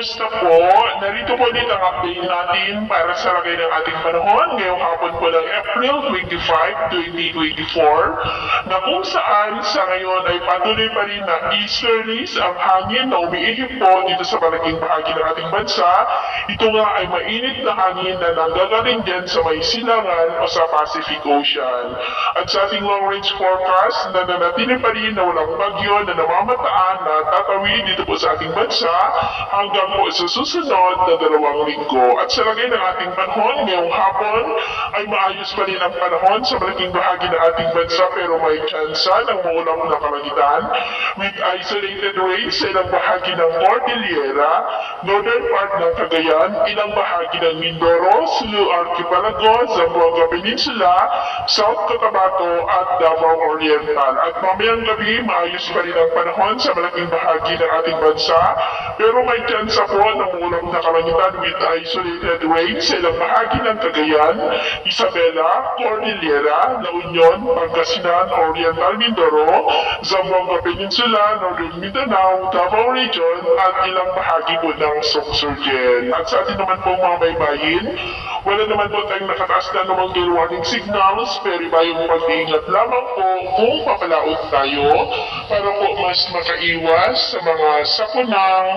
kumusta po? Narito po ulit ang update natin para sa lagay ng ating panahon ngayong hapon po ng April 25, 2024 na kung saan sa ngayon ay patuloy pa rin na easterlies ang hangin na umiihip po dito sa malaking bahagi ng ating bansa. Ito nga ay mainit na hangin na nanggagaling din sa may silangan o sa Pacific Ocean. At sa ating long range forecast, nananatili pa rin na walang bagyo na namamataan na tatawid dito po sa ating bansa hanggang po sa susunod na 2 linggo. At sa lagay ng ating panahon ngayong hapon ay maayos pa rin ang panahon sa malaking bahagi ng ating bansa pero may tsansa ng maulang na kalangitan with isolated rains sa ilang bahagi ng Cordillera, northern part ng Cagayan, ilang bahagi ng Mindoro, Sulu Archipelago, Zamboanga Peninsula, South Cotabato at Davao Oriental. At mamayang gabi maayos pa rin ang panahon sa malaking bahagi ng ating bansa pero may tsansa po ng maulang na kalangitan with isolated rains sa ilang bahagi ng Cagayan, Isabela, Cordillera, La Union, Pangasinan, Oriental Mindoro, Zamboanga Peninsula, Northern Mindanao, Davao Region at ilang bahagi po ng Sorsogen. At sa atin naman po mga baybayin, wala naman po tayong nakataas na namang gale warning signals pero bayong pag-iingat lamang po kung papalaot tayo para po mas makaiwas sa mga sakunang